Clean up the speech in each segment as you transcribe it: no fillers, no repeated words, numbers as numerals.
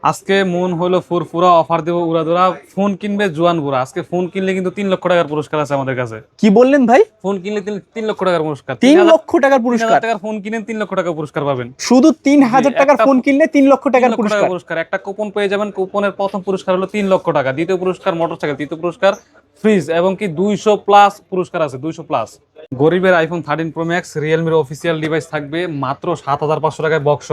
আজকে মন হলো ফুরফুরা অফার দেবো উড়াদুরা। ফোন কিনবে জুয়ান বুড়া। আজকে ফোন কিনলে কিন্তু 3 লক্ষ টাকার পুরস্কার আছে আমাদের কাছে। কি বললেন ভাই? ফোন কিনলে 3 লক্ষ টাকার পুরস্কার। 3 লক্ষ টাকার 3,000 পুরস্কার? টাকার ফোন কিনেন 3 লক্ষ টাকা পুরস্কার পাবেন। শুধু তিন জি, হাজার টাকার একটা ফোন কিনলে 3 লক্ষ তিন টাকার লক্ষ টাকা পুরস্কার? পুরস্কার, একটা কুপন পেয়ে যাবেন। কুপনের প্রথম পুরস্কার হলো 3 লক্ষ টাকা, দ্বিতীয় পুরস্কার মোটরসাইকেল, তৃতীয় পুরস্কার ফ্রিজ, এবং কি 200 প্লাস পুরস্কার আছে, 200 প্লাস। গরিবের আইফোন 13 প্রো ম্যাক্স রিয়েলমির অফিসিয়াল ডিভাইস থাকবে মাত্র 7,500 টাকায় বক্স।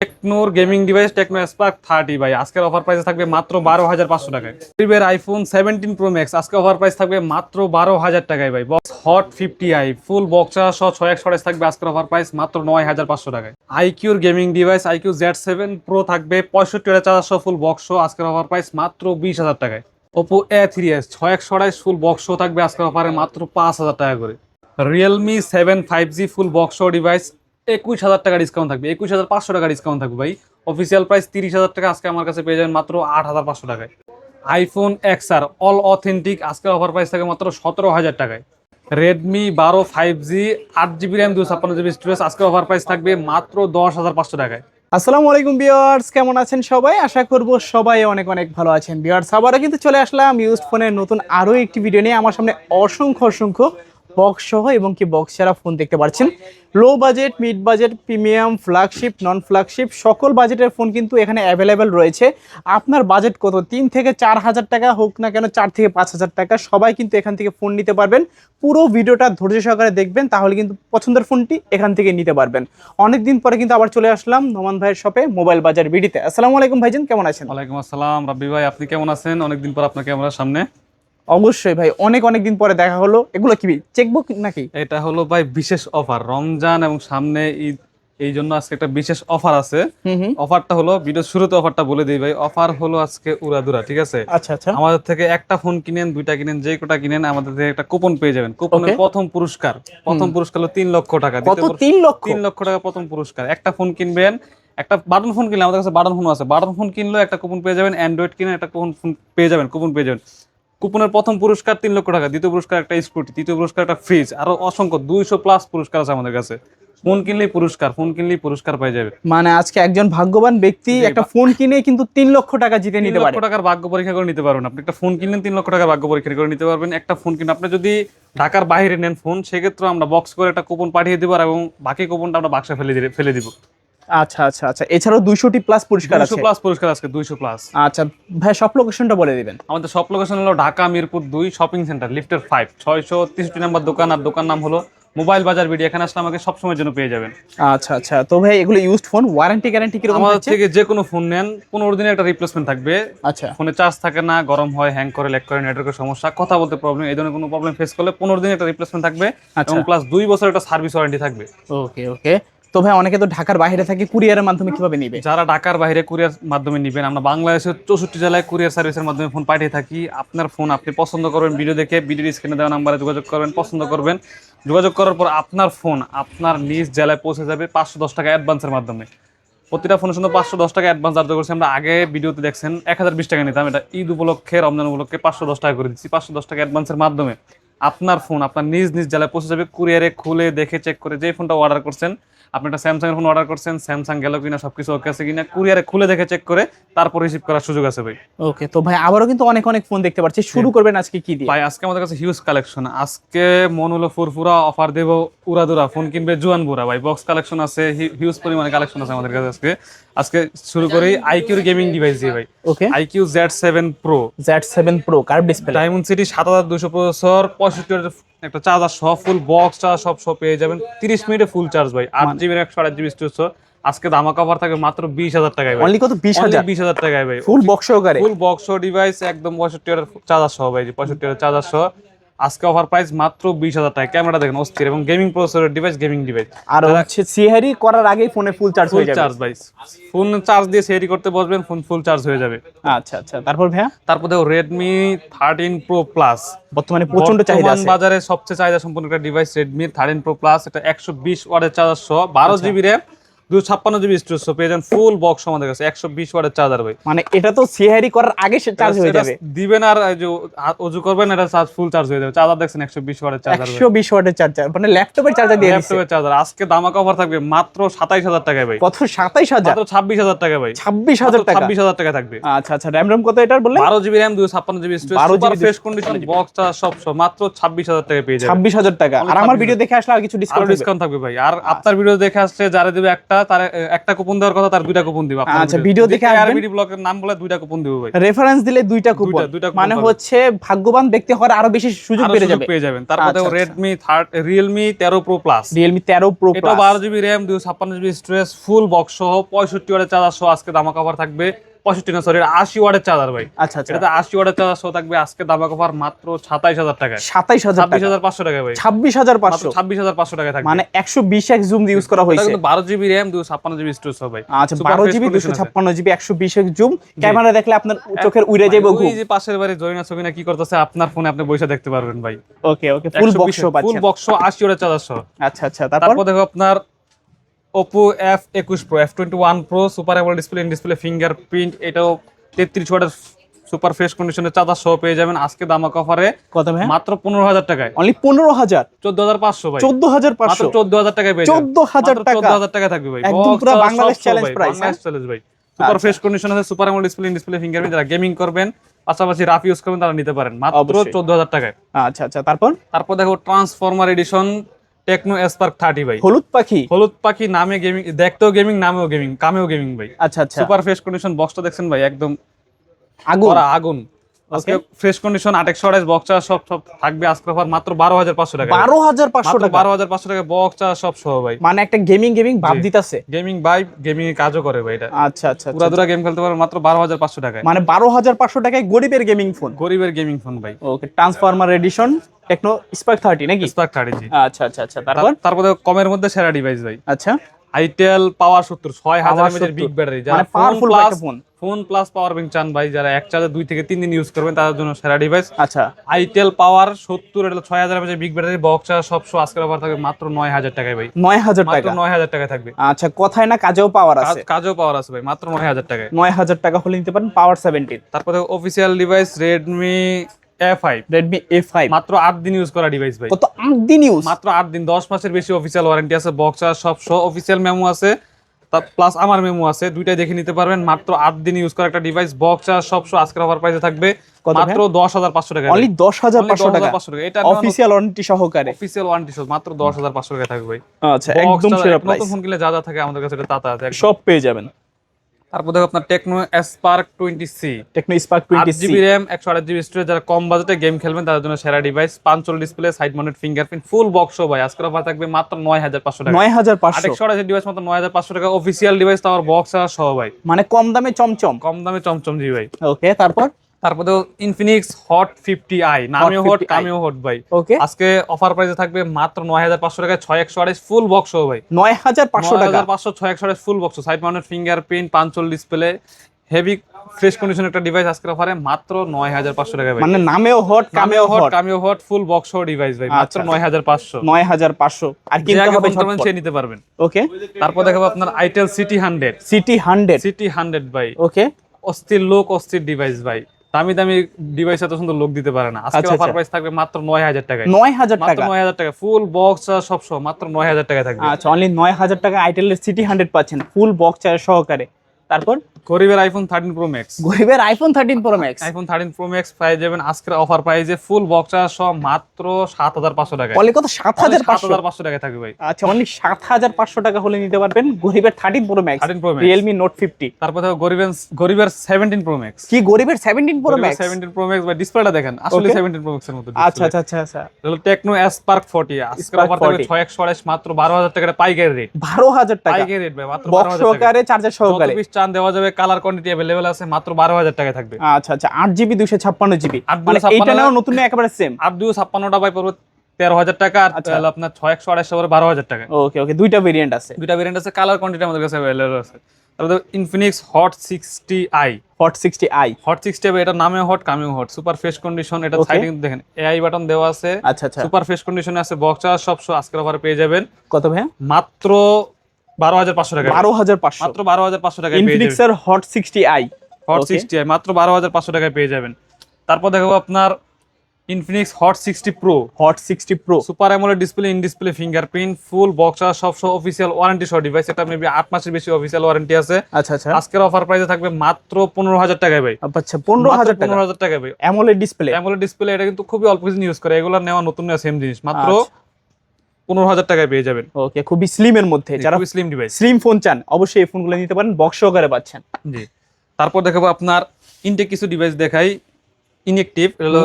টেকনোর গেমিং ডিভাইস টেকনো স্পার্ক 30 ভাই আজকের অফার প্রাইস থাকবে মাত্র 12,500 টাকায়। গরিবের আইফোন 17 প্রো ম্যাক্স আজকে অফার প্রাইস থাকবে মাত্র 12,000 টাকায় ভাই। Box hot 50i full box সহ 6 স্টোরেজ থাকবে আজকের অফার প্রাইস মাত্র 9,500 টাকায়। আইকিউর gaming device iQOO Z7 pro থাকবে 65,400 ফুল বক্স আজকের অফার প্রাইস মাত্র 20,000 টাকায়। ওপো A3s 6 ফুল বক্স থাকবে আজকের অফারে মাত্র 5,000 টাকা করে। রিয়েলমি 7 5G ফুল বক্স ডিভাইস 21,000 টাকা ডিসকাউন্ট থাকবে, 21,500 টাকা ডিসকাউন্ট থাকবে ভাই। অফিসিয়াল প্রাইস 30,000 টাকা, আজকে আমার কাছে পেয়ে যাবেন মাত্র 8,500 টাকায়। আইফোন XR অল অথেন্টিক আজকের অফার প্রাইস থাকে মাত্র 17,000 টাকায়। Redmi 12 5G 8GB RAM 256GB storage আজকের অফার প্রাইস থাকবে মাত্র 10,500 টাকায়। আসসালামু আলাইকুম ভিউয়ার্স, কেমন আছেন সবাই? আশা করব সবাই অনেক অনেক ভালো আছেন। ভিউয়ার্স, আবারও কিন্তু চলে আসলাম ইউজড ফোনের নতুন আরো একটি ভিডিও নিয়ে। আমার সামনে অসংখ্য অসংখ্য বক্স সহ এবং কি বক্স ছাড়া ফোন দেখতে পাচ্ছেন। Low budget, mid budget, premium, flagship, নন ফ্ল্যাগশিপ সকল বাজেটের ফোন কিন্তু এখানে অ্যাভেলেবেল রয়েছে। আপনার বাজেট কত, 3 থেকে 4 হাজার টাকা হোক না কেন, 4 থেকে 5 হাজার টাকা, সবাই কিন্তু এখান থেকে ফোন নিতে পারবেন। পুরো ভিডিওটা ধৈর্য সহকারে দেখবেন, তাহলে কিন্তু পছন্দের ফোনটি এখান থেকে নিতে পারবেন। অনেকদিন পরে কিন্তু আবার চলে আসলাম নোমান ভাইয়ের শপে, মোবাইল বাজার বিডিতে। আসসালামু আলাইকুম ভাইজান, কেমন আছেন? ওয়ালাইকুম আসসালাম রাব্বি ভাই, আপনি কেমন আছেন? অনেকদিন পর আপনার ক্যামেরার সামনে। অবশ্যই ভাই, অনেক অনেক দিন পরে দেখা হলো। এগুলো কি চেকবুক নাকি? এটা হলো ভাই বিশেষ অফার, রমজান এবং সামনে ঈদ, এই জন্য আজকে একটা বিশেষ অফার আছে। হুম। অফারটা হলো, ভিডিও শুরুতে অফারটা বলে দিই ভাই। অফার হলো আজকে উড়াদুরা, ঠিক আছে? আচ্ছা আচ্ছা। আমাদের থেকে একটা ফোন কিনেন, দুইটা কিনেন, যে কোটা কিনেন, আমাদের থেকে একটা কুপন পেয়ে যাবেন। কুপনের ওকে। প্রথম পুরস্কার হলো 3 লক্ষ টাকা। কত? 3 লক্ষ? 3 লক্ষ টাকা প্রথম পুরস্কার। একটা ফোন কিনবেন, একটা বাটন ফোন কিনলে, আমাদের কাছে বাটন ফোন আছে, বাটন ফোন কিনলেও একটা কুপন পেয়ে যাবেন। অ্যান্ড্রয়েড কিনে একটা কুপন পেয়ে যাবেন, কুপন পেয়ে যাবেন। কুপনের প্রথম পুরস্কার 3 লক্ষ টাকা, দ্বিতীয় পুরস্কার একটা স্কুটি, তৃতীয় পুরস্কার একটা ফ্রিজ, আরো অসংখ্য 200 প্লাস পুরস্কার আছে আমাদের কাছে। ফোন কিনলেই পুরস্কার, ফোন কিনলেই পুরস্কার পাই যাবে। মানে আজকে একজন ভাগ্যবান ব্যক্তি জি, একটা ফোন কিনে কিন্তু 3 লক্ষ টাকা জিতে তিন নিতে লক্ষ পারে। টাকার ভাগ্য পরীক্ষা করে নিতে পারবেন। আপনি একটা ফোন কিনলেন, 3 লক্ষ টাকার ভাগ্য পরীক্ষা করে নিতে পারবেন। একটা ফোন কিনে আপনি যদি ঢাকার বাইরে নেন ফোন, সেক্ষেত্রে আমরা বক্স করে একটা কুপন পাঠিয়ে দিব, এবং বাকি কুপনটা আমরা বাক্সে ফেলে দিব। আচ্ছা আচ্ছা আচ্ছা, এছাড়াও 200টি প্লাস পুরস্কার 200 আছে। প্লাস পুরস্কার আজকে, 200 প্লাস। আচ্ছা ভাই, সব লোকেশনটা বলে দিবেন। আমাদের সব লোকেশন হলো ঢাকা মিরপুর 2 শপিং সেন্টার, লিফটের 5 663 নম্বর দোকান। আর দোকান নাম হলো মোবাইল বাজার বিডি। এখানে আসলে আমাকে সবসময়ের জন্য পেয়ে যাবেন। আচ্ছা আচ্ছা, তো ভাই এগুলো ইউজড ফোন, ওয়ারেন্টি গ্যারান্টি কিরকম আমাদের থাকছে? থেকে যে কোনো ফোন নেন, 15 দিনের একটা রিপ্লেসমেন্ট থাকবে। আচ্ছা। ফোনে চার্জ থাকে না, গরম হয়, হ্যাং করে, ল্যাগ করে, নেটওয়ার্কের সমস্যা, কথা বলতে প্রবলেম, এই ধরনের কোনো প্রবলেম ফেস করলে 15 দিনের একটা রিপ্লেসমেন্ট থাকবে, আচ্ছা। এবং প্লাস 2 বছর একটা সার্ভিস ওয়ারেন্টি থাকবে। ওকে ওকে। তো ভাই অনেকে তো ঢাকার বাইরে থাকে, কুরিয়ারের মাধ্যমে কিভাবে নিবে? যারা ঢাকার বাইরে কুরিয়ার মাধ্যমে নেবেন, আমরা বাংলাদেশের 64 জেলায় কুরিয়ার সার্ভিসের মাধ্যমে ফোন পাঠিয়ে থাকি। আপনার ফোন আপনি পছন্দ করবেন, ভিডিও দেখে ভিডিওর স্ক্রিনে দেওয়া নাম্বারে যোগাযোগ করবেন, পছন্দ করবেন। যোগাযোগ করার পর আপনার ফোন আপনার নিজ জেলায় পৌঁছে যাবে 510 টাকা অ্যাডভান্সের মাধ্যমে। প্রতিটা ফোনের জন্য 510 টাকা অ্যাডভান্স ধার্য করছি আমরা। আগে ভিডিওতে দেখছেন 1020 টাকা নিতাম, এটা ঈদ উপলক্ষে, রমজান উপলক্ষে 510 টাকা করে দিচ্ছি। 510 টাকা অ্যাডভান্সের মাধ্যমে আপনার ফোন আপনার নিজ নিজ জেলায় পৌঁছে যাবে। কুরিয়ারে খুলে দেখে চেক করে, যে ফোনটা অর্ডার করছেন, আপনি একটা স্যামসাং এর ফোন অর্ডার করছেন, স্যামসাং গেল কিনা, সবকিছু ওকে আছে কিনা, কুরিয়ারে খুলে দেখে চেক করে তারপর রিসিভ করার সুযোগ আছে ভাই। ওকে, তো ভাই আবারও কিন্তু অনেক অনেক ফোন দেখতে পাচ্ছি। শুরু করবেন আজকে কি দিয়ে? ভাই আজকে আমাদের কাছে হিউজ কালেকশন। আজকে মন হলো ফুরফুরা অফার দেবো উড়াদুরা, ফোন কিনবে জুয়ান বুড়া ভাই। বক্স কালেকশন আছে, হিউজ পরিমাণে কালেকশন আছে আমাদের কাছে আজকে। আজকে শুরু করি আইকিউর গেমিং ডিভাইস দিয়ে ভাই। Okay. IQOO Z7 pro Z7 pro curve display, Dimensity 7200 processor, 65 একটা চার্জার সহ, ফুল বক্স চার্জ সব পেয়ে যাবেন 30 মিনিটে ফুল চার্জ ভাই। 8GB 128GB storage. আজকে ধামাকা অফার থাকে মাত্র 20,000 টাকায় ভাই। অনলি কত? 20,000? 20,000 টাকায় ভাই, ফুল বক্স সহকারে? ফুল বক্স ডিভাইস একদম 65 চার্জার সহ ভাই, 65 চার্জার সহ। আজকে অফার প্রাইস মাত্র 20,000 টাকা। ক্যামেরা দেখেন অস্থির, এবং গেমিং প্রসেসরের ডিভাইস, গেমিং ডিভাইস। আর হচ্ছে সিহারি করার আগেই ফোনে ফুল চার্জ ফুল হয়ে যাবে? চার্জ ভাই, ফোন চার্জ দিয়ে সেরি করতে বসবেন, ফোন ফুল চার্জ হয়ে যাবে। আচ্ছা আচ্ছা, তারপর ভাইয়া? তারপর দেখো রেডমি 13 প্রো প্লাস, বর্তমানে প্রচন্ড চাহিদা আছে বাজারে সবচেয়ে চাহিদা সম্পন্ন একটা ডিভাইস রেডমি 13 প্রো প্লাস। এটা 120 ওয়াটের চার্জার সহ, 12GB র্যাম, 256 জিবি স্টোরেজ পেয়ে যান ফুল বক্স আমাদের কাছে 120 ওয়াটের চার্জার ভাই। মানে এটা তো সিহারি করার আগে সে চার্জ হয়ে যাবে, দিবেন আর এই যে ওযু করবেন এটা চার্জ ফুল চার্জ হয়ে যাবে। চার্জার দেখছেন 120 ওয়াটের চার্জার, 120 ওয়াটের চার্জার, মানে ল্যাপটপের চার্জার দিয়ে দিচ্ছে। ল্যাপটপের চার্জার আজকে ধামাকা অফার থাকবে মাত্র 27000 টাকায় ভাই। কত? 27000? মাত্র 26000 টাকা ভাই। 26000 টাকা? 26000 টাকা থাকবে। আচ্ছা আচ্ছা, RAM কত এটার বললেন? 12 GB RAM 256 GB storage, 12 super GB fresh condition বক্সটা সব মাত্র 26000 টাকায় পেয়ে যাবেন। 26000 টাকা। আর আমার ভিডিও দেখে আসলে আর কিছু ডিসকাউন্ট থাকবে ভাই। আর আপনার ভিডিও দেখে আসলে যারা দিবে একটা, তার একটা কুপন দেওয়ার কথা, তার দুইটা কুপন দিব। আচ্ছা, ভিডিও দেখে আসবেন, আরবিডি ব্লগের নাম বলে দুইটা কুপন দিব ভাই। রেফারেন্স দিলে দুইটা কুপন, মানে হচ্ছে ভাগ্যবান ব্যক্তি হওয়ার আরো বেশি সুযোগ পেয়ে যাবেন। তারপরে Redmi Realme 13 Pro Plus, Realme 13 Pro Plus, এটা 12 GB RAM 256 GB storage full box সহ 65 ওয়াটের চার্জার সহ আজকে ধামাকা অফার থাকবে। 65 না সরি 80 ওয়াটের চার্জার ভাই। আচ্ছা আচ্ছা, এটা 80 ওয়াটের চার্জার সহ থাকবে আজকে ধামাকা অফার মাত্র 27000 টাকায়। 27500 টাকা ভাই। 26500 26500 টাকায় থাকবে, মানে 120x জুম ইউজ করা হয়েছে। এটা কিন্তু 12 জিবি RAM 256 জিবি স্টোরেজ হবে ভাই। আচ্ছা, 12 GB 256 GB 120x zoom, camera দেখলে আপনার চোখের উড়ে যাবে ঘুম। ওই যে পাশের বাড়ি জরিনা সবিনা কি করতেছে আপনার ফোনে আপনি বসে দেখতে পারবেন ভাই। ওকে ওকে, ফুল বক্স পাচ্ছেন, ফুল বক্স 80 ওয়াটের চার্জার সহ। আচ্ছা আচ্ছা, তারপর দেখো আপনার Oppo F21 Pro, F21 Pro super AMOLED display, in display fingerprint, এটাও 33 ওয়াটের সুপার ফ্রেশ কন্ডিশনের চার্জার সহ পেয়ে যাবেন আজকে ধামাকা অফারে। কত ভাই? মাত্র 15000 টাকায়। অনলি 15000? 14500 ভাই। 14500? মাত্র 14000 টাকায় পেয়ে যাবেন। 14000 টাকা? 14000 টাকা থাকবে ভাই। একদম পুরো Bangladesh challenge price. Bangladesh challenge ভাই। সুপার ফ্রেশ কন্ডিশন আছে, super AMOLED display, in display fingerprint, যারা গেমিং করবেন পাশাপাশি রাফ ইউজ করবেন তারা নিতে পারেন মাত্র 14000 টাকায়। আচ্ছা আচ্ছা, তারপর দেখো ট্রান্সফরমার এডিশন টেকনো স্পার্ক 30 ভাই। হলুদ পাখি নামে গেমিং, দেখতেও গেমিং, নামেও গেমিং, কামেও গেমিং ভাই। আচ্ছা আচ্ছা, সুপার ফ্রেশ কন্ডিশন বক্সটা দেখছেন ভাই, একদম আগুন। আজকে ফ্রেশ কন্ডিশন 28 বক্স সব থাকবে আজকে অফার মাত্র 12500 টাকা। 12500 টাকা? 12500 টাকা বক্স সব সহ ভাই। মানে একটা গেমিং ভাব দিতাছে, গেমিং ভাই, গেমিং এর কাজও করে ভাই এটা। আচ্ছা আচ্ছা, পুরো গেম খেলতে পারবে মাত্র 12500 টাকায়। মানে 12500 টাকায় গরিবের গেমিং ফোন। গরিবের গেমিং ফোন ভাই। ওকে, ট্রান্সফরমার এডিশন টেকনো স্পার্ক 30 নাকি? স্পার্ক 30 জি। আচ্ছা আচ্ছা আচ্ছা, তারপর কমের মধ্যে সেরা ডিভাইস ভাই। আচ্ছা, আইটেল পাওয়ার 70 6000 mAh বিগ ব্যাটারি, যারা powerful phone plus power bank চান ভাই, যারা এক চার্জে 2 থেকে 3 দিন ইউজ করবেন তাদের জন্য সেরা ডিভাইস। আচ্ছা, আইটেল পাওয়ার 70, এটা 6000 mAh বিগ ব্যাটারি বক্স সব আজকের অফার থাকবে মাত্র 9000 টাকায় ভাই। 9000 টাকা? মাত্র 9000 টাকা থাকবে। আচ্ছা, কথায় না কাজেও পাওয়ার আছে? কাজেও পাওয়ার আছে ভাই, মাত্র 9000 টাকায়। 9000 টাকা হলে নিতে পারেন পাওয়ার 17। তারপর অফিশিয়াল ডিভাইস Redmi A5 মাত্র 8 দিন ইউজ করা ডিভাইস ভাই। কত? 8 দিন ইউজ? মাত্র 8 দিন, 10 মাসের বেশি অফিশিয়াল ওয়ারেন্টি আছে, বক্স সব অফিশিয়াল মেমো আছে, তার প্লাস আমার মেমো আছে, দুইটাই দেখে নিতে পারবেন। মাত্র 8 দিন ইউজ করা একটা ডিভাইস, বক্স সব আজকের অফার প্রাইসে থাকবে মাত্র 10500 টাকা। অনলি 10500 টাকা? এটা অফিশিয়াল ওয়ারেন্টি সহকারে? অফিশিয়াল ওয়ারেন্টি সহ মাত্র 10500 টাকা থাকবে ভাই। আচ্ছা, একদম সেরা প্রাইস। নতুন ফোন কিনলে যা থাকে আমাদের কাছে এটা তাতা আছে, সব পেয়ে যাবেন। তারপর দেখো আপনার Tecno Spark 20C, Tecno Spark 20C, 8GB RAM 128GB storage, যারা কম বাজেটে গেম খেলবেন তাদের জন্য সেরা device. 5 display, side mounted fingerprint, full box ভাই আজকের অফার থাকবে মাত্র 9500 টাকা। 9500? 128 ডিভাইস মাত্র 9500 টাকা, অফিশিয়াল ডিভাইস তার বক্স সহ ভাই। মানে কম দামে চমচম জি ভাই। ওকে, তারপর তো ইনফিনিক্স হট 50i, নামেও হট কামেও হট ভাই। ওকে, আজকে অফার প্রাইসে থাকবে মাত্র 9500 টাকায়, 6128 ফুল বক্স ভাই। 9500 টাকা? 9500 6128 full box, side mounted fingerprint, 5 display, heavy fresh condition একটা ডিভাইস আজকের অফারে মাত্র 9500 টাকা ভাই। মানে নামেও হট কামেও হট ফুল বক্স ডিভাইস ভাই, মাত্র 9500। 9500 আর কিনতে হবে ঝটপট সে নিতে পারবেন। ওকে, তারপর দেখাবো আপনার আইটেল সিটি 100 ভাই। ওকে, অস্থির লোক, অস্থির ডিভাইস ভাই। দামি ডিভাইস এত সুন্দর লোক দিতে পারে না। আজকে অফার প্রাইস থাকবে মাত্র 9000 টাকায়। 9000 টাকা? 9000 টাকা ফুল বক্স সব মাত্র 9000 টাকা থাকবে। আচ্ছা, অনলি 9000 টাকা আইটেলের সিটি 100 পাচ্ছেন ফুল বক্স সহকারে। তারপর গরিবের আইফোন 13 Pro Max, গরিবের iPhone 13 Pro Max, iPhone 13 Pro Max পেয়ে যাবেন আজকের অফার প্রাইসে ফুল বক্স সহ মাত্র 7500 টাকা। বলে কত? 7500 টাকা থাকবে ভাই। আচ্ছা, অনলি 7500 টাকা হলে নিতে পারবেন গরিবের 13 Pro Max, Realme Note 50। তারপর দেখো গরিবের 17 Pro Max। কি গরিবের 17 Pro Max? 17 Pro Max ভাই, ডিসপ্লেটা দেখেন আসলে 17 Pro Max এর মতো। আচ্ছা আচ্ছা আচ্ছা আচ্ছা, হলো টেকনো স্পার্ক 40, আজকের অফার থাকবে 6128 মাত্র 12000 টাকা পাইকারি রেট। 12000 টাকা পাইকারি রেট ভাই, মাত্র 12000 টাকা। বক্স সহকারে, চার্জার সহকারে, 24 চান দেওয়া যাবে, কালার কোয়ান্টিটি अवेलेबल আছে, মাত্র 12000 টাকা থাকবে। আচ্ছা আচ্ছা, 8GB 256GB, মানে এটা নাও নতুন না একেবারে সেম? 8 ভাই পড়বে 13000 টাকা, আর আপনার 6128 পড়বে 12000 টাকা। ওকে ওকে, দুইটা ভেরিয়েন্ট আছে? দুইটা ভেরিয়েন্ট আছে, কালার কোয়ান্টিটি আমাদের কাছে अवेलेबल আছে। তারপর ইনফিনিক্স হট 60i, হট 60 এটা নামেও হট কামেও হট, সুপার ফ্রেশ কন্ডিশন। এটা সাইডে কিন্তু দেখেন এআই বাটন দেওয়া আছে। আচ্ছা আচ্ছা, সুপার ফ্রেশ কন্ডিশনে আছে, বক্স সব আজকের অফারে পেয়ে যাবেন। কত ভাই? মাত্র 12,500 টাকা, 12,500 মাত্র 12,500 টাকায় পেয়ে ইনফিনিক্স যাবেন। এর হট 60i হট 60i মাত্র 12,500 টাকায় পেয়ে যাবেন। তারপর দেখাবো আপনার Infinix hot 60 pro, hot 60 pro super AMOLED display, in display fingerprint, full box আর সব সহ অফিসিয়াল ওয়ারেন্টি সহ ডিভাইস। এটা মেবি 8 মাসের বেশি অফিসিয়াল ওয়ারেন্টি আছে। আচ্ছা আচ্ছা আজকের অফার প্রাইসে থাকবে মাত্র 15,000 টাকায় ভাই। আচ্ছা 15,000 টাকা 15,000 টাকায় ভাই। অ্যামোলেড ডিসপ্লে, অ্যামোলেড ডিসপ্লে এটা কিন্তু খুবই অল্প কিছু ইউজ করে, এগুলো নেওয়া নতুন নেওয়া সেম জিনিস, মাত্র আচ্ছা। 15,000 টাকায় পেয়ে যাবেন। ওকে, খুবই স্লিমের মধ্যে যারা স্লিম ডিভাইস। স্লিম ফোন চান অবশ্যই এই ফোনগুলো নিতে পারেন, বক্স সহকারে পাচ্ছেন। জি, তারপর দেখাবো আপনার ইনটেক কিছু ডিভাইস দেখাই। ইনএক্টিভ হলো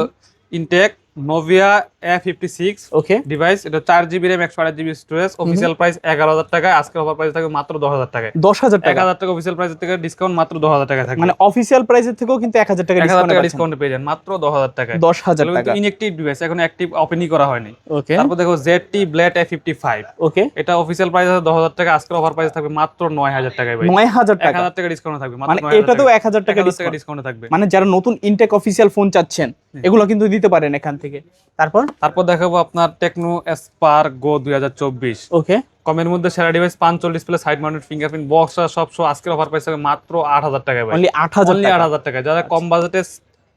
ইনটেক নোভিয়া A56 ওকে ডিভাইস, এটা 4GB RAM 128GB storage. Official price 11,000 টাকা, আজকের অফার প্রাইস থাকবে মাত্র 10,000 টাকায়। 10,000 টাকা 1,000 টাকা অফিসিয়াল প্রাইস থেকে ডিসকাউন্ট, মাত্র 10,000 টাকা থাকবে। মানে অফিসিয়াল প্রাইসের থেকেও কিন্তু 1,000 টাকা 1,000 টাকা ডিসকাউন্ট ডিসকাউন্ট পেয়ে যান মাত্র 10,000 টাকায়। 10,000 টাকা ইনএক্টিভ ডিভাইস, এখন অ্যাক্টিভ ওপেনই করা হয়নি। ওকে তারপর দেখো ZT Blade A55, ওকে এটা অফিসিয়াল প্রাইস আছে 10,000 টাকা, আজকের অফার প্রাইস থাকবে মাত্র 9,000 টাকায় ভাই। 9,000 টাকা 1,000 টাকা ডিসকাউন্ট থাকবে মাত্র মানে 9,000 এটাতেও টাকা। 1,000 টাকা 1,000 টাকা ডিসকাউন্ট। ডিসকাউন্ট থাকবে। মানে যারা নতুন ইনটেক অফিসিয়াল ফোন চাচ্ছেন এগুলো কিন্তু দিতে পারেন এখান থেকে। তারপর দেখাবো আপনার টেকনো স্পার্ক গো 2024, ওকে কমের মধ্যে সেরা device, 5 display, side mounted fingerprint, box আর সব সহ আজকের অফার প্রাইস থাকবে মাত্র 8,000 টাকায় ভাই। অনলি 8,000 অনলি টাকা 8,000 টাকায়। যারা কম বাজেটে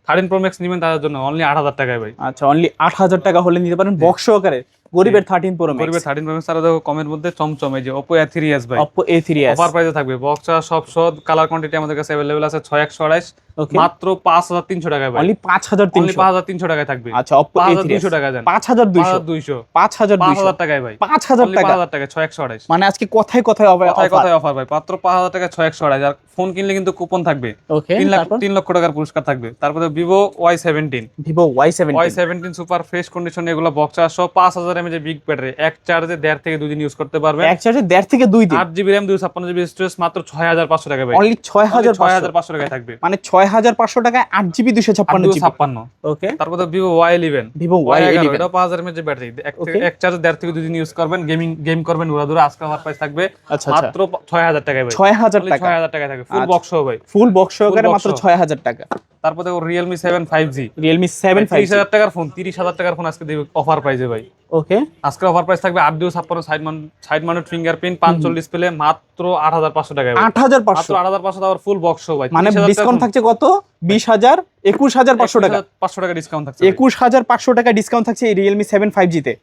13 প্রো ম্যাক্স নেবেন তাদের জন্য অনলি 8,000 টাকায় ভাই। আচ্ছা অনলি 8,000 টাকা হলে নিতে পারেন বক্স সহকারে গরিবের 13 প্রো ম্যাক্স, গরিবের 13 প্রো ম্যাক্স। তারা দেখো কমের মধ্যে চমচমে যে Oppo A3s ভাই, Oppo A3s অফার প্রাইসে থাকবে। বক্স আর সব সহ কালার কোয়ান্টিটি আমাদের কাছে अवेलेबल আছে 6128, ওকে মাত্র 5,300 টাকায় ভাই। অনলি অনলি 5,300 5,300 টাকায় থাকবে। আচ্ছা Oppo A3s 5,200 টাকা দেন। 5,200 5,200 5,200 5,000 টাকায় ভাই। 5,000 টাকা 5,000 টাকায় 6128। মানে আজকে কথায় কথায় কথায় অফার। কথায় অফার ভাই, মাত্র 5,000 টাকায় 6128। আর ফোন কিনলে কিন্তু কুপন থাকবে, ওকে 3 লক্ষ টাকার পুরস্কার থাকবে। তারপরে Vivo Y17, Vivo Y17 Y17 super fresh condition, এগুলো বক্স আর সব 5,000 mAh বিগ ব্যাটারি, এক চার্জে 1.5 থেকে 2 দিন ইউজ করতে পারবেন। এক চার্জে 1.5 থেকে 2 দিন, 8GB RAM 256GB স্টোরেজ, মাত্র 6,500 টাকা ভাই। অনলি 6,500 6,500 টাকায় থাকবে। মানে 6,500 টাকায় 8GB 256GB। 256। ওকে তারপরে Vivo Y11, Vivo Y11 এটা 5,000 mAh ব্যাটারি, এক চার্জে 1.5 থেকে 2 দিন ইউজ করবেন, গেম করবেন ঘোরাধুরা। আজকে অফার প্রাইস থাকবে আচ্ছা মাত্র 6,000 টাকায় ভাই। 6,000 টাকা 6,000 টাকায় থাকবে ফুল আচ্ছা। বক্স সহ ভাই। ফুল বক্স সহকারে box মাত্র সহ। 6,000 টাকা। তারপর দেখো Realme 7 5G, Realme 7 5G 30,000 টাকার ফোন, 30,000 টাকার ফোন আজকে দেবে অফার প্রাইসে ভাই। ওকে আজকের অফার প্রাইস থাকবে 8,256 সাইড মাউন্টেড ফিঙ্গারপ্রিন্ট, 5 ডিসপ্লে, মাত্র 8,500 টাকায় ভাই। 8,500 মাত্র 8,500 টাকার ফুল বক্স সহ ভাই। মানে 30,000 ডিসকাউন্ট থাকছে কত? 20,000 21,500 টাকা। 500 টাকা ডিসকাউন্ট থাকছে ভাই। 21,500 টাকা ডিসকাউন্ট থাকছে এই Realme 7 5G তে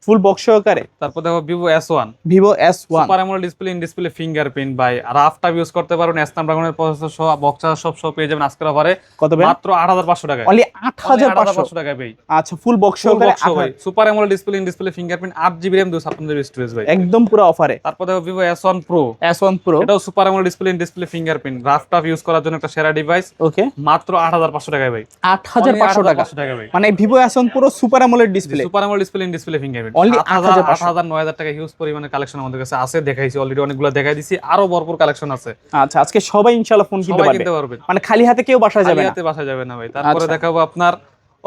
ফুল বক্স সহকারে। তারপর দেখো Vivo S1, Vivo S1 super AMOLED display, in display fingerprint ভাই, আর রাফটা ইউজ করতে পারবেন। স্ন্যাপড্রাগনের প্রসেসর সহ বক্স সব সহ পেয়ে যাবেন আজকের অফারে কত ভাই? মাত্র 8,500 টাকায়। অনলি 8,500 টাকায় ভাই। আচ্ছা ফুল বক্স সহকারে ভাই, super AMOLED display, in display fingerprint, 8GB RAM 256GB storage ভাই, একদম পুরো অফারে। তারপর দেখো Vivo S1 Pro, S1 Pro এটাও super AMOLED display, in display fingerprint, রাফটা ইউজ করার জন্য একটা সেরা ডিভাইস, ওকে মাত্র 8,500 টাকায় ভাই। 8,500 টাকা 8,500 টাকা ভাই। মানে Vivo S1 Pro super AMOLED display super AMOLED display, in display fingerprint, Only 8,500 8,000 9,000 টাকা হিউজ পরিমাণে কালেকশন আমাদের কাছে আছে, দেখাইছি অলরেডি, অনেকগুলো দেখাই দিছি, আরো ভরপুর কালেকশন আছে। আচ্ছা আজকে সবাই ইনশাআল্লাহ ফোন কিনতে সবাই পারবে, কিনতে পারবে, মানে খালি হাতে কেউ বাসায় যাবে খালি না। হাতে বাসা যাবে না ভাই। তারপরে আচ্ছা। দেখাবো আপনার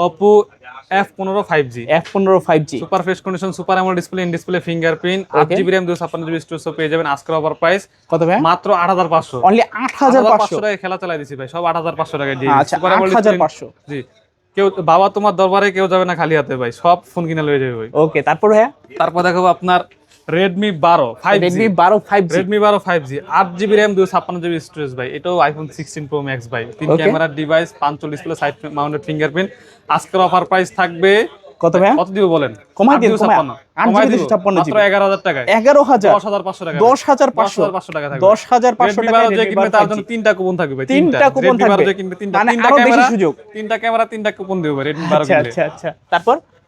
Oppo F15 5G, F15 5G super fresh condition, super AMOLED display, in display fingerprint, Okay. 8GB RAM 256GB storage পেয়ে যাবেন। আজকের অফার প্রাইস কত ভাই? মাত্র 8,500। অনলি 8,500 টাকায় খেলা চালাই দিছি ভাই, সব 8,500 টাকায় দিয়ে আচ্ছা 8,500 জি। কেউ বাবা তোমার দরবারে কেউ যাবে না খালি হাতে ভাই, সব ফোন কিনে লয়ে যাবে ভাই। ওকে তারপর ভাই তারপর দেখাবো আপনার Redmi 12 5G, Redmi 12 5G Redmi 12 5G, 8GB RAM 256GB storage ভাই, এটাও iPhone 16 Pro Max ভাই, 3 Okay. ক্যামেরার device, 5 display, side mounted fingerprint. আজকের অফার প্রাইস থাকবে কত ভাই? কত দিব বলেন? কমাই দিন, 8,256 কমাই। 8GB দিব, 256 মাত্র 11,000 টাকায়। 11,000 10,500 টাকা, 10,500 টাকা থাকবে। 10,500 Redmi টাকা 12 যে কিনবে তার জন্য 3টা কুপন থাকবে ভাই, তিনটা কুপন Redmi 12 থাকবে, যে কিনবে 3টা, মানে 3টা আরো বেশি ক্যামেরা, সুযোগ। 3টা ক্যামেরা, 3টা কুপন দিব ভাই Redmi 12 আচ্ছা কিনলে। আচ্ছা আচ্ছা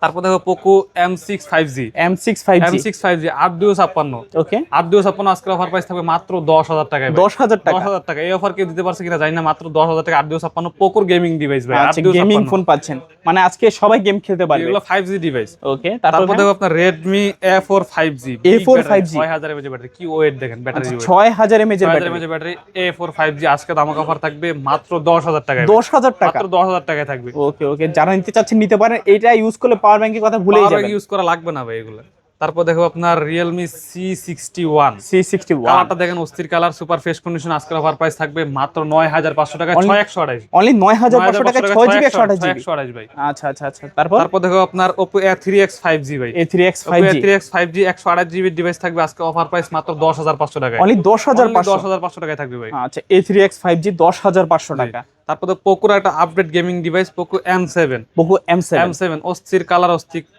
তারপর দেখো Poco M6 5G, M6 5G M6 5G 8,256, ওকে 8,256 আজকের অফার প্রাইস থাকবে মাত্র 10,000 টাকায় ভাই। 10,000 টাকা 10,000 টাকা। এই অফার কেউ দিতে পারছে কিনা জানি না, মাত্র 10,000 টাকা 8,256 পোকোর গেমিং ডিভাইস ভাই, আচ্ছা গেমিং 8,256 ফোন পাচ্ছেন, মানে আজকে সবাই গেম খেলতে পারবে। এগুলো 5G ডিভাইস। ওকে তারপর তারপর দেখো আপনার Redmi A4 5G, A4 5G 6000 mAh battery, কি ওয়েট দেখেন ব্যাটারি ওয়েট, 6,000 mAh এর 6000 battery, mAh battery, A4 5G আজকে দামাক অফার থাকবে মাত্র 10,000 টাকায় ভাই। 10,000 টাকা। মাত্র 10,000 টাকায় থাকবে। ওকে ওকে যারা নিতে চাচ্ছেন নিতে পারেন, এটা ইউজ করলে পাওয়ার ব্যাংকের কথা ভুলেই পাওয়ার যাবেন। ব্যাংক ইউজ করা লাগবে না ভাই এগুলো। তারপর দেখো আপনার রিয়েলমি C61, C61 কালারটা দেখেন অস্থির কালার, সুপার ফ্রেশ কন্ডিশন। আজকের অফার প্রাইস থাকবে মাত্র 9500 টাকা, 6128, অনলি 9500 টাকা 6GB 128GB। 128 ভাই। আচ্ছা আচ্ছা আচ্ছা, তারপর দেখো আপনার Oppo A3X 5G ভাই, A3X Oppo 5G A3X 5G 128GB device থাকবে আজকে অফার প্রাইস মাত্র 10500 টাকায়, অনলি 10500 10500 টাকায় থাকবে ভাই। আচ্ছা A3X 5G 10500 টাকা। তারপর তো পোকোর একটা update gaming device Poco M7, Poco M7 অস্থির কালার,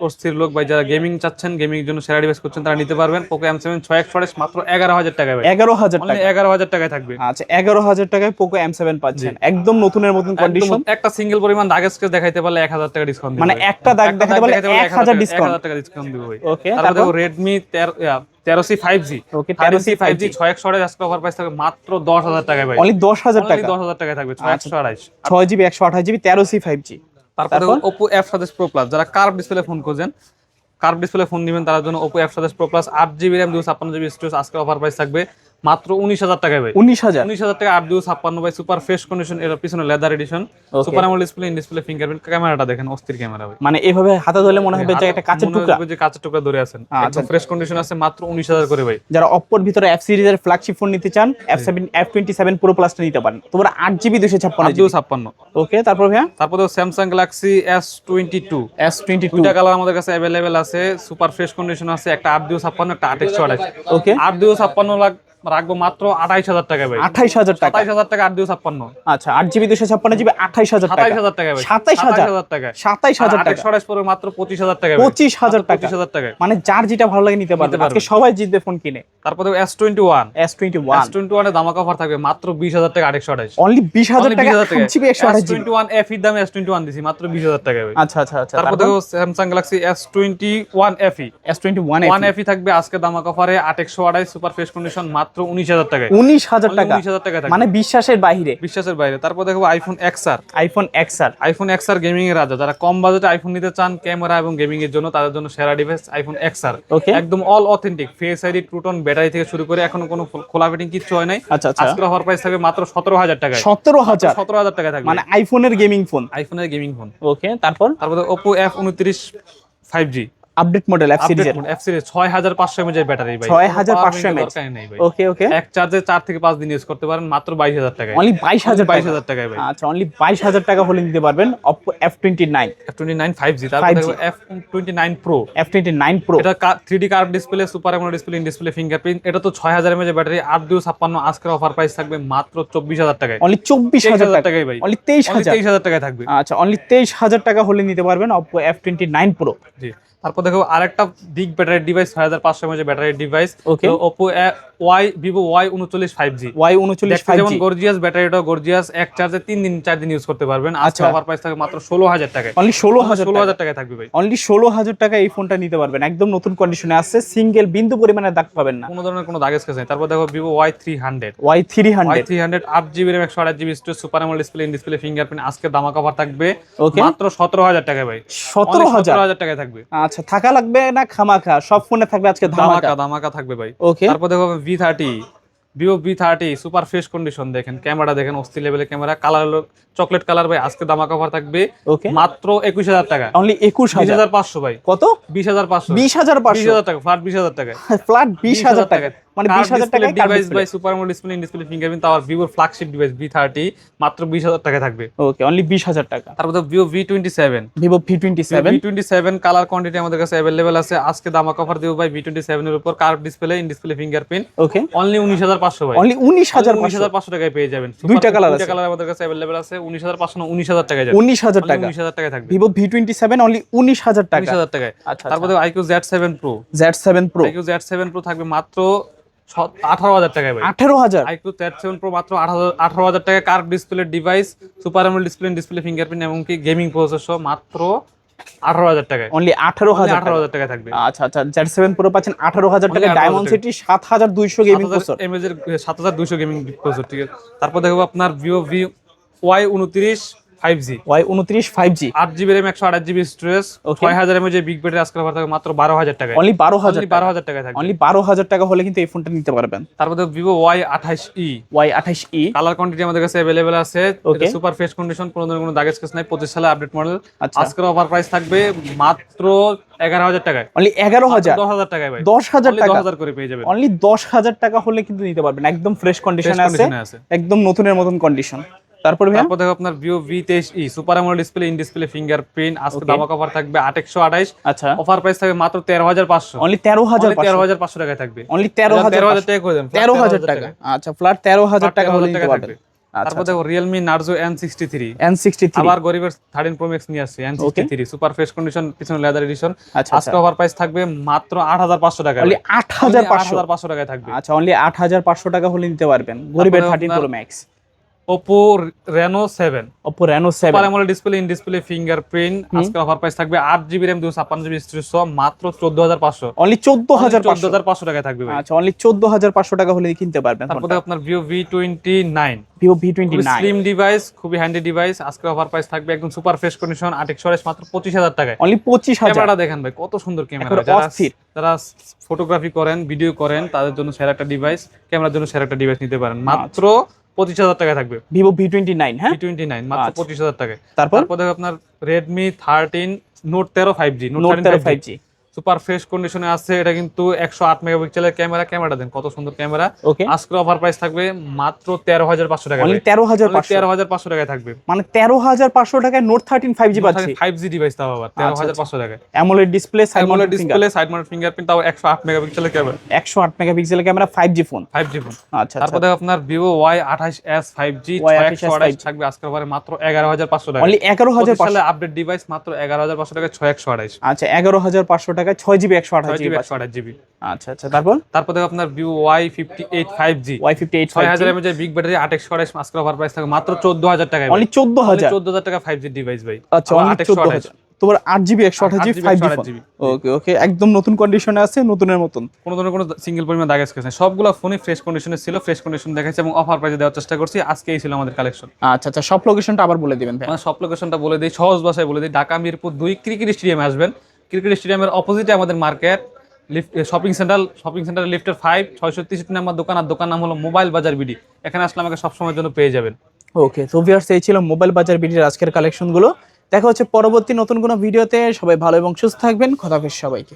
অস্থির লোক ভাই। যারা গেমিং চাচ্ছেন, গেমিং এর জন্য সেরা ডিভাইস করছেন, তারা নিতে পারবেন Poco M7 6128 মাত্র 11000 টাকায় ভাই, 11000 অনলি টাকা। 11000 টাকায় থাকবে। আচ্ছা 11000 টাকায় Poco M7 পাচ্ছেন, একদম নতুনের মতন কন্ডিশন। একটা সিঙ্গেল পরিমাণ দাগ স্কেচ দেখাইতে পারলে 1000 টাকা ডিসকাউন্ট দিবে, মানে একটা দাগ দেখাতে পারলে 1000 ডিসকাউন্ট, 1000 টাকা ডিসকাউন্ট দিব ভাই। ওকে, তারপর দেখো Redmi 13C 5G, ওকে 13C 5G 6128 আজকে অফার প্রাইস থাকবে মাত্র 10000 টাকায় ভাই, অনলি 10000 টাকা, 10000 টাকায় থাকবে 6128, 6GB 128GB 13C 5G। তারপর দেখো Oppo F27 Pro Plus, যারা কার্ভ ডিসপ্লে ফোন খোঁজেন, কার্ভ ডিসপ্লে ফোন নেবেন তার জন্য Oppo F27 Pro Plus 8GB RAM 256GB storage আজকে অফার প্রাইস থাকবে মাত্র 19000 টাকায় ভাই, 19000 টাকা 8/256 ভাই, সুপার ফ্রেশ কন্ডিশন। এর পিছনে leather addition, super AMOLED display, in display fingerprint. ক্যামেরাটা দেখেন অস্থির ক্যামেরা ভাই, মানে এইভাবে হাতে ধরলে মনে হবে যে একটা কাঁচের টুকরা, যে কাঁচের টুকরা ধরে আছেন, একদম ফ্রেশ কন্ডিশন আছে, মাত্র 19000 করে ভাই। যারা Oppo এর ভিতরে F সিরিজের ফ্ল্যাগশিপ ফোন নিতে চান, F27 Pro Plus টা নিতে পারেন, তোমরা 8GB 256GB। 8/256। ওকে, তারপর ভাইয়া তারপর তো Samsung Galaxy S22, S22 দুইটা কালার আমাদের কাছে अवेलेबल আছে, সুপার ফ্রেশ কন্ডিশন আছে, একটা 8/256, একটা 8/128। ওকে, 8/256 রাখবো মাত্র 28000 টাকায় ভাই, 28000 টাকা। 27000 টাকা 8/256, আচ্ছা 8GB 256GB 28000 টাকা, 27000 টাকা ভাই, 27000 টাকা, 27000 টাকা, 8/128 পরে মাত্র 25000 টাকা, 25000 টাকা, 25000 টাকা। মানে যার যেটা ভালো লাগে নিতে পারবে। আজকে সবাই জিতবে ফোন কিনে। তারপর দেখো S21, S21 এর দামাকা অফার থাকবে মাত্র 20000 টাকা 828, অনলি 20000 টাকা, 8GB 128GB। S21 FE দামে S21 দিছি মাত্র 20000 টাকা ভাই। আচ্ছা আচ্ছা আচ্ছা, তারপর দেখো Samsung Galaxy S21 FE, S21 1 FE থাকবে আজকে দামাকা অফারে 8128 সুপার ফ্রেশ কন্ডিশন মাত্র 19000 টাকায়, 19000 টাকা, 19000 টাকা থাকবে, মানে বিশ্বাসের বাইরে, বিশ্বাসের বাইরে। তারপর দেখো iPhone XR, iPhone XR gaming এর রাজা। যারা কম বাজেটে আইফোন নিতে চান ক্যামেরা এবং গেমিং এর জন্য, তাদের জন্য সেরা ডিভাইস iPhone XR। ওকে, একদম all authentic face ID, True Tone battery থেকে শুরু করে এখনো কোনো খোলা ফিটিং কিছু হয় নাই। আচ্ছা আচ্ছা, আজকের অফার প্রাইস থাকবে মাত্র 17000 টাকায়, 17000 টাকা থাকবে, মানে আইফোনের গেমিং ফোন, আইফোনের গেমিং ফোন। ওকে, তারপর Oppo F29 5G update model F সিরিজের, F সিরিজ 6500 mAh ব্যাটারি ভাই, 6500 mAh দরকার নেই ভাই। ওকে ওকে, এক চার্জে 4 থেকে 5 দিন ইউজ করতে পারেন মাত্র 22000 টাকায়, অনলি 22000 টাকায় ভাই। আচ্ছা, অনলি 22000 টাকা হলে নিতে পারবেন Oppo F29 5G। তারপর দেখো F29 Pro, F29 Pro, এটা 3D curve display, super AMOLED display, in display fingerprint. এটা তো 6000 mAh ব্যাটারি, 8/256। আজকের অফার প্রাইস থাকবে মাত্র 24000 টাকায়, অনলি 24000 টাকায় ভাই, অনলি 23000 টাকায় থাকবে। আচ্ছা, অনলি 23000 টাকা হলে নিতে পারবেন Oppo F29 Pro। জি, তারপর দেখো আরেকটা big battery device, 6500 mAh battery device, okay, Oppo Vivo Y39 5G। Y39 দেখতে 5G যেমন গর্জিয়াস, ব্যাটারিটাও গর্জিয়াস, এক চার্জে 4 দিন ইউজ করতে পারবেন। আজকে অফার প্রাইস থাকবে মাত্র 16000 টাকায়, অনলি 16000 টাকায় থাকবে ভাই, অনলি 16000 টাকা এই ফোনটা নিতে পারবেন, একদম নতুন কন্ডিশনে আছে, সিঙ্গেল বিন্দু পরিমাণে দাগ পাবেন না, কোনো ধরনের কোনো দাগ স্কেচ নেই। তারপর দেখো Vivo Y300, 8GB RAM 128GB storage, super AMOLED display, in display fingerprint. আজকে দামাকা অফার থাকবে মাত্র 17000 টাকায় ভাই, 17000 টাকায় থাকবে। আচ্ছা, থাকা লাগবে না খামাখা, সব ফোনে থাকবে আজকে দামাকা থাকবে ভাই। ওকে, তারপর দেখো Vivo V30 super fresh condition, দেখেন ক্যামেরা দেখেন অস্থির লেভেলের ক্যামেরা, কালার হলো চকলেট কালার ভাই। আজকে দামাকা অফার থাকবে মাত্র 21000 টাকা, অনলি 21500 ভাই। কত? 20500, 20500 টাকা, ফ্ল্যাট 20000 টাকা, ফ্ল্যাট 20000 টাকা, মানে 20000 টাকা ডিভাইস ভাই, super AMOLED display, in display fingerprint. তাও Vivo ফ্ল্যাগশিপ ডিভাইস V30 মাত্র 20000 টাকা থাকবে, ওকে, অনলি 20000 টাকা। তারপর Vivo V27 কালার কোয়ান্টিটি আমাদের কাছে अवेलेबल আছে। আজকে দামাকা অফার দেব ভাই V27 এর উপর, curve display, in display fingerprint, okay, only 19500 ভাই, অনলি 19500 টাকায় পেয়ে যাবেন। দুইটা কালার আমাদের কাছে अवेलेबल আছে, 19500 19000 টাকায় যাবে, 19000 টাকা, 19000 টাকায় থাকবে Vivo V27 অনলি 19000 টাকা, 19000 টাকায়। আচ্ছা, তারপর iQ Z7 Pro, iQ Z7 Pro থাকবে মাত্র 18000 টাকায় ভাই, 18000 iQ Z7 Pro মাত্র 18000 টাকায়, curve display device, super AMOLED display, in display fingerprint এবং কি গেমিং প্রসেসর, মাত্র 18000 টাকায়, অনলি 18000 টাকায় থাকবে। আচ্ছা আচ্ছা, Z7 Pro পাচ্ছেন 18000 টাকায়, ডায়মন্ডসিটি 7200 গেমিং প্রসেসর, 7200 গেমিং প্রসেসর, ঠিক আছে। তারপর দেখো আপনার Vivo Y29 5G Y29 5G 8GB RAM 128GB storage Okay. 6000 mAh যে বিগ ব্যাটারি আজকে অফার থাকবে মাত্র 12000 টাকায়। অনলি 12000 টাকা 12000 টাকায় থাকবে। অনলি 12000 টাকা হলে কিন্তু এই ফোনটা নিতে পারবেন। তারপরে Vivo Y28e Y28e colour quantity আমাদের কাছে अवेलेबल আছে। Okay. এটা সুপার ফ্রেশ কন্ডিশন, কোনো ধরনের কোনো দাগ স্কেচ নাই, 25 সালে আপডেট মডেল। আচ্ছা। আজকের অফার প্রাইস থাকবে মাত্র 11000 টাকায়। অনলি 11000 10000 টাকায় ভাই। 10000 Only টাকা 10000 করে পেয়ে যাবেন। অনলি 10000 টাকা হলে কিন্তু নিতে পারবেন, একদম ফ্রেশ কন্ডিশনে Fresh আছে, condition এ আছে। একদম নতুনের মতন কন্ডিশন। তারপর ভাই তারপর দেখো আপনার Vivo V23e super AMOLED display, in display fingerprint. আজকে Okay. দামাক অফার থাকবে 8128। আচ্ছা অফার প্রাইস থাকবে মাত্র 13500। অনলি 13500 13500 টাকায় থাকবে। অনলি 13000 13000 টাকা করে দেন। 13000 টাকা আচ্ছা ফ্ল্যাট 13000 টাকা হলে নিতে পারবেন। থাকবে। আচ্ছা তারপর দেখো Realme Narzo N63 N63 আবার গরিবের 13 Pro Max নিয়ে আসছে N63 সুপার ফ্রেশ কন্ডিশন, পিছনে লেদার এডিশন। আচ্ছা আজকে অফার প্রাইস থাকবে মাত্র 8500 টাকা। অনলি 8500 8500 টাকায় থাকবে। আচ্ছা অনলি 8500 টাকা হলে নিতে পারবেন গরিবের 13 Pro Max। Oppo Reno 7 Oppo Reno 7 super AMOLED display, in display fingerprint. আজকে অফার প্রাইস থাকবে 8GB RAM 256GB স্টোরেজ সহ মাত্র 14500। অনলি 14500 14500 টাকায় থাকবে ভাই। আচ্ছা অনলি 14500 টাকা হলে কিনতে পারবেন। তারপরে আপনার Vivo V29 Vivo V29 slim device, খুবই হ্যান্ডি ডিভাইস। আজকে অফার প্রাইস থাকবে একদম সুপার ফ্রেশ কন্ডিশন 8 মাত্র 25000 টাকায়। অনলি 25000 ক্যামেরাটা দেখেন ভাই কত সুন্দর ক্যামেরা। একেবারে যারা অস্থির। যারা ফটোগ্রাফি করেন, ভিডিও করেন, তাদের জন্য সেরা একটা ডিভাইস, ক্যামেরার জন্য সেরা একটা ডিভাইস নিতে পারেন। মাত্র 25000 টাকায় থাকবে। Vivo V29 হ্যাঁ V29 মাত্র আচ্ছা। 25000 টাকায়। তারপর তারপর দেখো আপনার Redmi 13 Note 13 5G Note 13 5G super fresh কন্ডিশনে আছে। এটা কিন্তু 108 মেগাপিক্সেলের ক্যামেরা। ক্যামেরাটা দেন কত সুন্দর ক্যামেরা। ওকে আজকের অফার প্রাইস থাকবে মাত্র 13500 টাকা। অনলি 13500 13500 টাকায় থাকবে। মানে 13500 টাকায় Note 13 5G পাচ্ছি 5G ডিভাইস তাও আবার 13500 টাকায়। AMOLED display side AMOLED mounted display, side mounted fingerprint, তাও 108 মেগাপিক্সেলের ক্যামেরা। 108 মেগাপিক্সেলের camera 5G phone 5G phone. আচ্ছা তারপর দেখো আপনার Vivo Y28s 5G Y28s 6128 থাকবে আজকের অফারে মাত্র 11500 টাকা। অনলি 11500 সালে আপডেট ডিভাইস মাত্র 11500 টাকা 6128। আচ্ছা 11500 টাকায় 6GB 128GB 128GB। আচ্ছা আচ্ছা তারপর দেখো আপনার Vivo Y58 5G Y58 6000 mAh big battery 8128। আজকের অফার প্রাইস থাকবে মাত্র 14000 টাকায়। অনলি 14000 14000 টাকা 5G ডিভাইস ভাই। আচ্ছা অনলি 14000 তোমার 8GB 128GB 5G ফোন। ওকে ওকে একদম নতুন কন্ডিশনে আছে, নতুনের মতন, কোনো ধরনের কোনো সিঙ্গেল পরিমাণ দাগ স্কেচ নেই। সবগুলো ফোনই ফ্রেশ কন্ডিশনে ছিল, ফ্রেশ কন্ডিশন দেখাচ্ছি এবং অফার প্রাইসে দেওয়ার চেষ্টা করছি। আজকে এই ছিল আমাদের কালেকশন। আচ্ছা আচ্ছা সব লোকেশনটা আবার বলে দিবেন ভাই। আমরা সব লোকেশনটা বলে দিই, সহজ ভাষায় বলে দিই। ঢাকা মিরপুর 2 ক্রিকেট স্টেডিয়ামে আসবেন। ক্রিকেট স্টেডিয়ামের অপোজিটে আমাদের মার্কেট, শপিং সেন্টার লিফটের 5 663 নাম্বার দোকান। আর দোকান নাম হলো মোবাইল বাজার বিডি। এখানে আসলে আমাকে সবসময়ের জন্য পেয়ে যাবেন। ওকে তো ভিউয়ার্স এই ছিল মোবাইল বাজার বিডির আজকের কালেকশনগুলো। দেখা হচ্ছে পরবর্তী নতুন কোনো ভিডিওতে। সবাই ভালো এবং সুস্থ থাকবেন। খোদা হাফেজ সবাইকে।